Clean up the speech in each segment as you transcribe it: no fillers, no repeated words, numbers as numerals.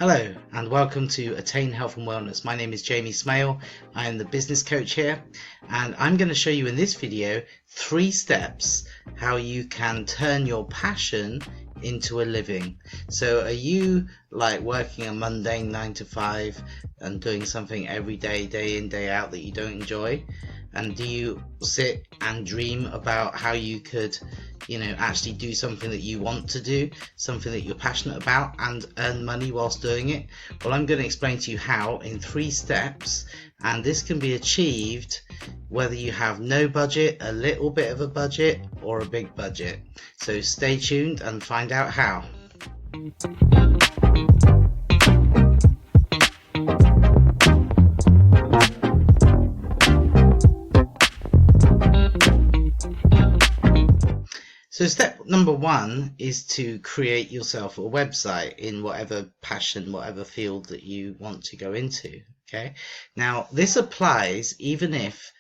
Hello and welcome to Attain Health and Wellness. My name is Jamie Smale. I am the business coach here, and I'm going to show you in this video 3 steps how you can turn your passion into a living. So are you like working a mundane 9 to 5 and doing something every day, day in, day out that you don't enjoy? And do you sit and dream about how you could, actually do something that you want to do, something that you're passionate about, and earn money whilst doing it? Well, I'm going to explain to you how in 3 steps, and this can be achieved whether you have no budget, a little bit of a budget, or a big budget. So stay tuned and find out how. So step number 1 is to create yourself a website in whatever passion, whatever field that you want to go into. Okay. Now this applies even if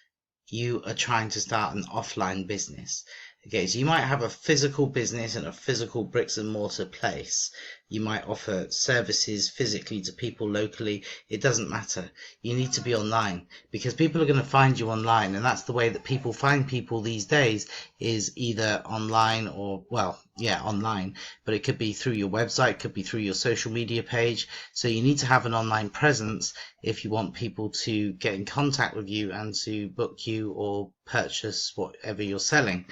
you are trying to start an offline business. Okay, so you might have a physical business in a physical bricks and mortar place. You might offer services physically to people locally. It doesn't matter. You need to be online because people are going to find you online, and that's the way that people find people these days, is either online or, online, but it could be through your website, could be through your social media page. So you need to have an online presence if you want people to get in contact with you and to book you or purchase whatever you're selling.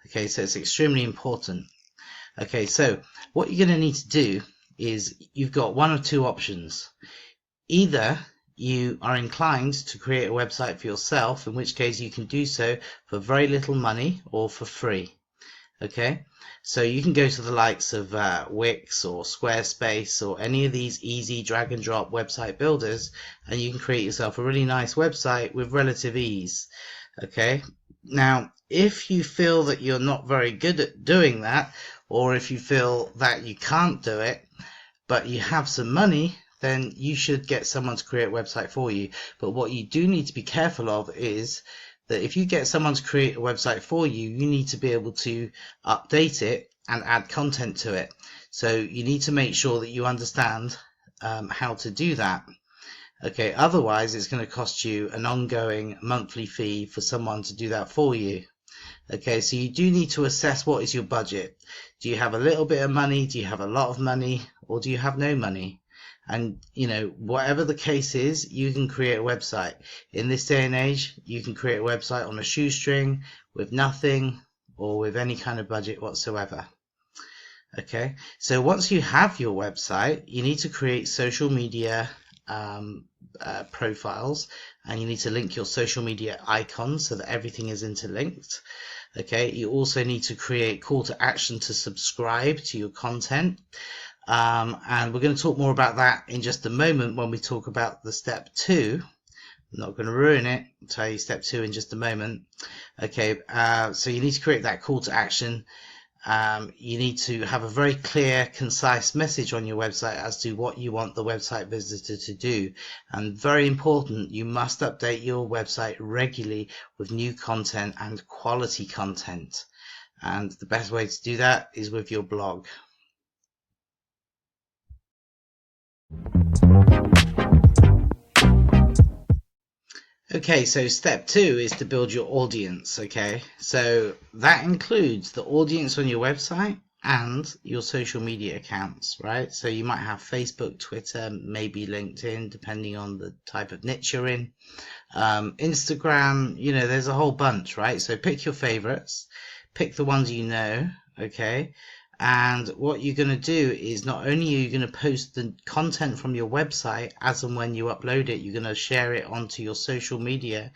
Okay, so it's extremely important. Okay, so what you're going to need to do is you've got one of 2 options. Either you are inclined to create a website for yourself, in which case you can do so for very little money or for free. Okay, so you can go to the likes of Wix or Squarespace or any of these easy drag and drop website builders, and you can create yourself a really nice website with relative ease. Okay, now if you feel that you're not very good at doing that, or if you feel that you can't do it but you have some money, then you should get someone to create a website for you. But what you do need to be careful of is that if you get someone to create a website for you, you need to be able to update it and add content to it. So you need to make sure that you understand how to do that. Okay, otherwise it's going to cost you an ongoing monthly fee for someone to do that for you. Okay, so you do need to assess what is your budget. Do you have a little bit of money? Do you have a lot of money? Or do you have no money? And, whatever the case is, you can create a website. In this day and age, you can create a website on a shoestring with nothing or with any kind of budget whatsoever. Okay, so once you have your website, you need to create social media profiles, and you need to link your social media icons so that everything is interlinked. Okay, you also need to create call to action to subscribe to your content, and we're going to talk more about that in just a moment when we talk about the step 2. I'm not going to ruin it. I'll tell you step 2 in just a moment. Okay, so you need to create that call to action. You need to have a very clear, concise message on your website as to what you want the website visitor to do. And very important, you must update your website regularly with new content and quality content. And the best way to do that is with your blog. Okay, so step 2 is to build your audience. Okay, so that includes the audience on your website and your social media accounts, right? So you might have Facebook, Twitter, maybe LinkedIn, depending on the type of niche you're in. Instagram, there's a whole bunch, right? So pick your favorites, pick the ones you know, okay? And what you're going to do is not only are you going to post the content from your website as and when you upload it, you're going to share it onto your social media.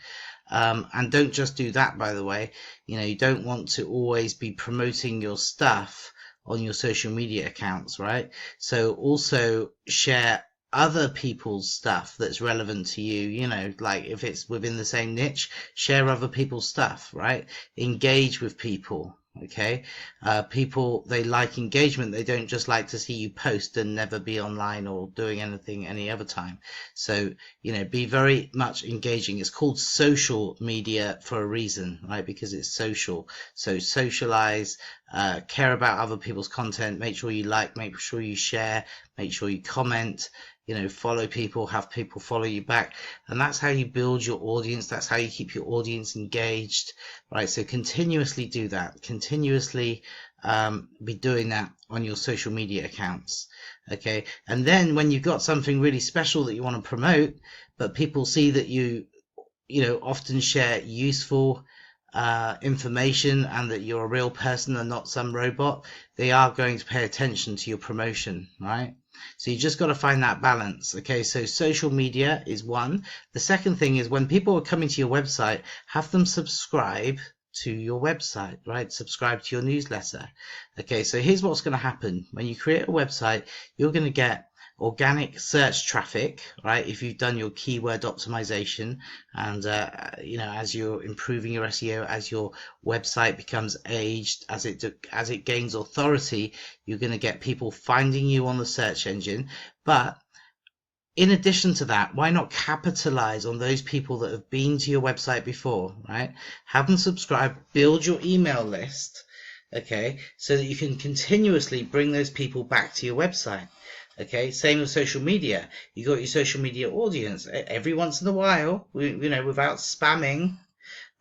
And don't just do that, by the way. You don't want to always be promoting your stuff on your social media accounts, right? So also share other people's stuff that's relevant to you, like if it's within the same niche, share other people's stuff, right? Engage with people. Okay, people, they like engagement. They don't just like to see you post and never be online or doing anything any other time. So, be very much engaging. It's called social media for a reason, right? Because it's social. So socialize, care about other people's content, make sure you like, make sure you share, make sure you comment, follow people, have people follow you back. And that's how you build your audience. That's how you keep your audience engaged, right? So continuously do that. Continuously be doing that on your social media accounts. Okay. And then when you've got something really special that you want to promote, but people see that you often share useful information and that you're a real person and not some robot, they are going to pay attention to your promotion, right? So you just got to find that balance. Okay, so social media is one. The second thing is when people are coming to your website, have them subscribe to your website, right? Subscribe to your newsletter. Okay, so here's what's going to happen. When you create a website, you're going to get organic search traffic, right? If you've done your keyword optimization and as you're improving your SEO, as your website becomes aged, as it gains authority, you're going to get people finding you on the search engine. But in addition to that, why not capitalize on those people that have been to your website before, right? Have them subscribe, build your email list, okay, so that you can continuously bring those people back to your website. Okay, same with social media. You got your social media audience. Every once in a while, without spamming,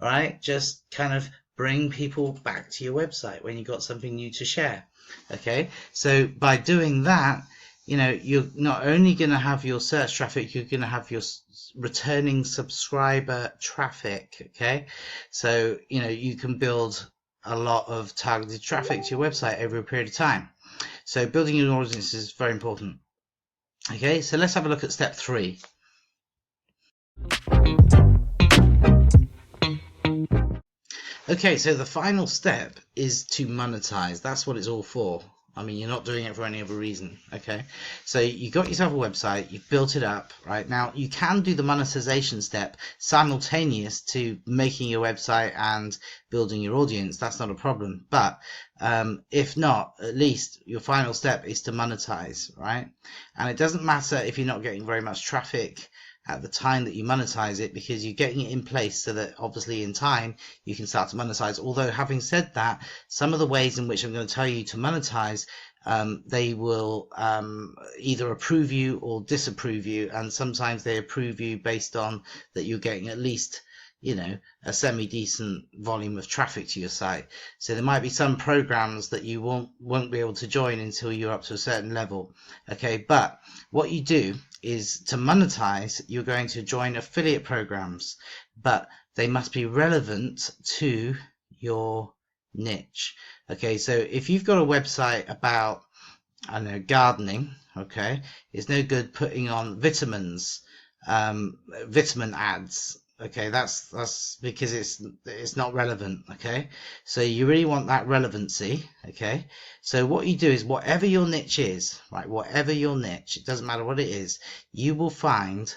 right? Just kind of bring people back to your website when you got something new to share. Okay, so by doing that, you're not only going to have your search traffic, you're going to have your returning subscriber traffic. Okay, so you can build a lot of targeted traffic to your website over a period of time. So building your audience is very important. Okay, so let's have a look at step 3. Okay, so the final step is to monetize. That's what it's all for. I mean, you're not doing it for any other reason. Okay, so you got yourself a website, you've built it up, right? Now you can do the monetization step simultaneous to making your website and building your audience. That's not a problem. But if not, at least your final step is to monetize, right? And it doesn't matter if you're not getting very much traffic at the time that you monetize it, because you're getting it in place so that obviously in time you can start to monetize. Although having said that, some of the ways in which I'm going to tell you to monetize, they will either approve you or disapprove you, and sometimes they approve you based on that you're getting at least a semi-decent volume of traffic to your site. So there might be some programs that you won't be able to join until you're up to a certain level. Okay, but what you do is to monetize, you're going to join affiliate programs, but they must be relevant to your niche. Okay, so if you've got a website about, I don't know, gardening, okay, it's no good putting on vitamins, vitamin ads. Okay, that's because it's not relevant. Okay, so you really want that relevancy. Okay, so what you do is whatever your niche is, right? Whatever your niche, it doesn't matter what it is, you will find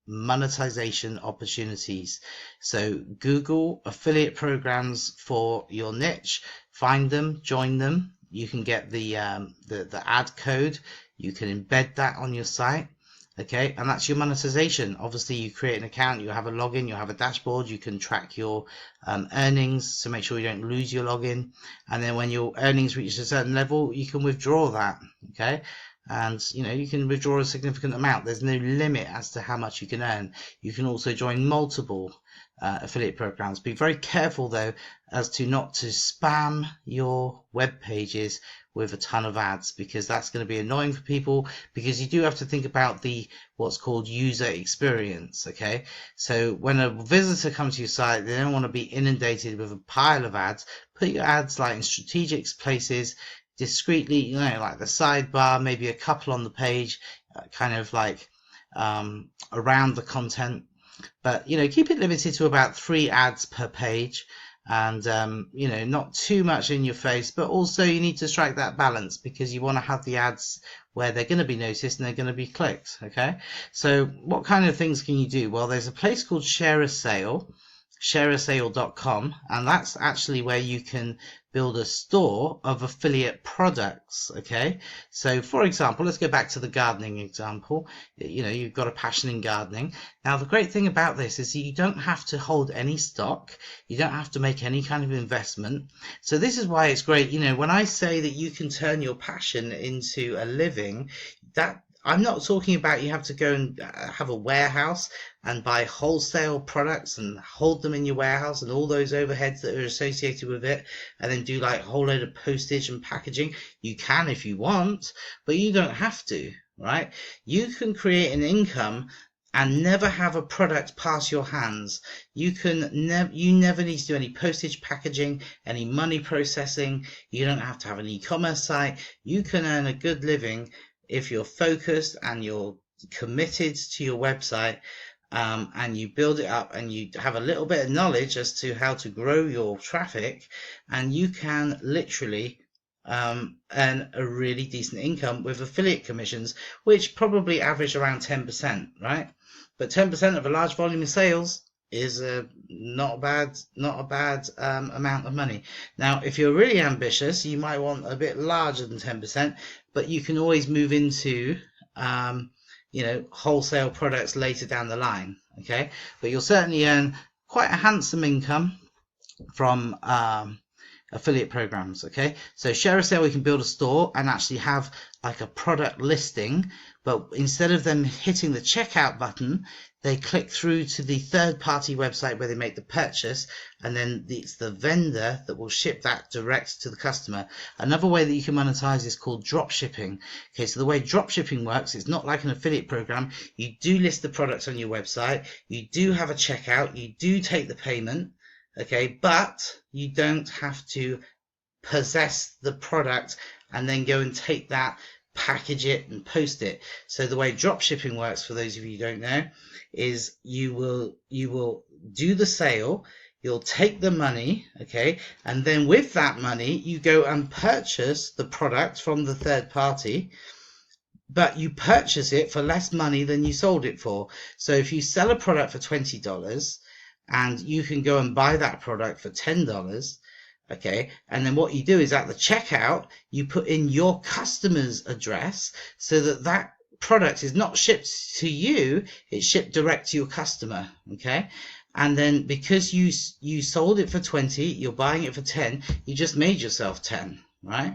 monetization opportunities. So Google affiliate programs for your niche, find them, join them. You can get the ad code. You can embed that on your site. Okay, and that's your monetization. Obviously, you create an account, you have a login, you have a dashboard, you can track your earnings to make sure you don't lose your login. And then when your earnings reach a certain level, you can withdraw that. Okay, and you can withdraw a significant amount. There's no limit as to how much you can earn. You can also join multiple affiliate programs. Be very careful though as to not to spam your web pages with a ton of ads, because that's going to be annoying for people, because you do have to think about the what's called user experience. Okay, so when a visitor comes to your site, they don't want to be inundated with a pile of ads. Put your ads like in strategic places, discreetly, like the sidebar, maybe a couple on the page, kind of like around the content, but keep it limited to about 3 ads per page, and not too much in your face, but also you need to strike that balance, because you want to have the ads where they're going to be noticed and they're going to be clicked. Okay, so what kind of things can you do? Well, there's a place called Share a Sale, shareasale.com, and that's actually where you can build a store of affiliate products. Okay, so for example, let's go back to the gardening example. You know, you've got a passion in gardening. Now the great thing about this is you don't have to hold any stock, you don't have to make any kind of investment. So this is why it's great. You know, when I say that you can turn your passion into a living, that I'm not talking about you have to go and have a warehouse and buy wholesale products and hold them in your warehouse and all those overheads that are associated with it, and then do like a whole load of postage and packaging. You can if you want, but you don't have to, right? You can create an income and never have a product pass your hands. You never need to do any postage, packaging, any money processing. You don't have to have an e-commerce site. You can earn a good living if you're focused and you're committed to your website, and you build it up and you have a little bit of knowledge as to how to grow your traffic, and you can literally earn a really decent income with affiliate commissions, which probably average around 10%, right? But 10% of a large volume of sales is not a bad amount of money. Now, if you're really ambitious, you might want a bit larger than 10%, but you can always move into you know, wholesale products later down the line. Okay, but you'll certainly earn quite a handsome income from affiliate programs. Okay, so ShareASale, we can build a store and actually have like a product listing, but instead of them hitting the checkout button, they click through to the third-party website where they make the purchase, and then it's the vendor that will ship that direct to the customer. Another way that you can monetize is called drop shipping. Okay, so the way drop shipping works, it's not like an affiliate program. You do list the products on your website, you do have a checkout, you do take the payment, okay, but you don't have to possess the product and then go and take that, package it and post it. So the way drop shipping works, for those of you who don't know, is you will do the sale, you'll take the money, okay, and then with that money you go and purchase the product from the third party, but you purchase it for less money than you sold it for. So if you sell a product for $20 and you can go and buy that product for $10, okay, and then what you do is at the checkout you put in your customer's address so that that product is not shipped to you, it's shipped direct to your customer. Okay, and then because you sold it for 20, you're buying it for 10, you just made yourself 10, right?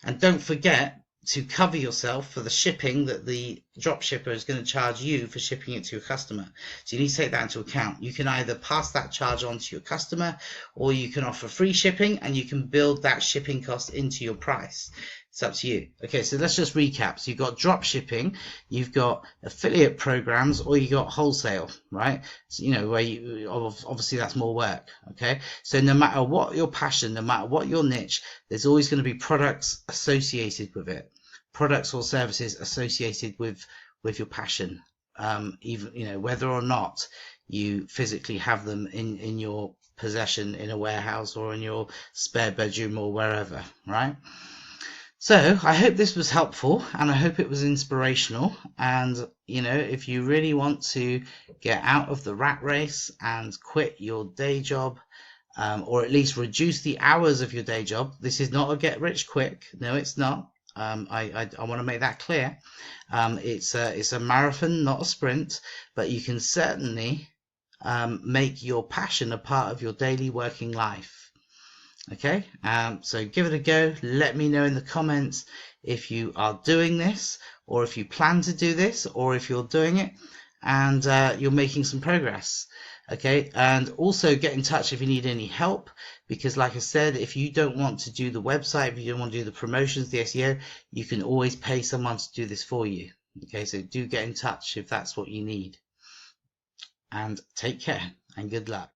And don't forget to cover yourself for the shipping that the drop shipper is going to charge you for shipping it to your customer. So you need to take that into account. You can either pass that charge on to your customer, or you can offer free shipping and you can build that shipping cost into your price. It's up to you. Okay, so let's just recap. So you've got drop shipping, you've got affiliate programs, or you got wholesale, right? So, you know, where you obviously that's more work. Okay, so no matter what your passion, no matter what your niche, there's always going to be products associated with it, products or services associated with your passion, even, you know, whether or not you physically have them in your possession in a warehouse or in your spare bedroom or wherever, right? So I hope this was helpful and I hope it was inspirational. And, you know, if you really want to get out of the rat race and quit your day job, or at least reduce the hours of your day job, this is not a get rich quick. No, it's not. I want to make that clear. It's a marathon, not a sprint, but you can certainly make your passion a part of your daily working life. Okay, so give it a go. Let me know in the comments if you are doing this, or if you plan to do this, or if you're doing it and you're making some progress. Okay, and also get in touch if you need any help, because like I said, if you don't want to do the website, if you don't want to do the promotions, the SEO, you can always pay someone to do this for you. Okay, so do get in touch if that's what you need. And take care and good luck.